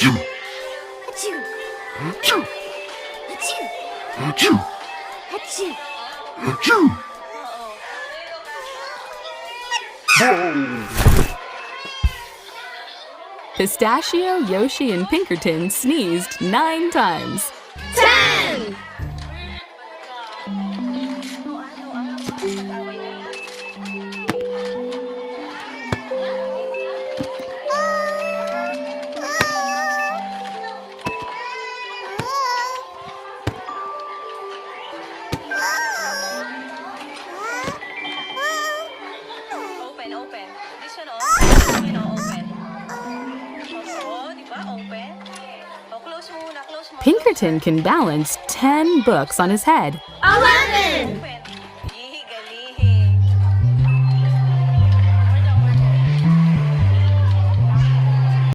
Achoo. Achoo. Achoo. Achoo. Pistachio, Yoshi, and Pinkerton sneezed 9 times. 10. Open. This one, open. Oh, di ba? Open. Oh, close muna, close mo. Pinkerton can balance 10 books on his head. 11. Open.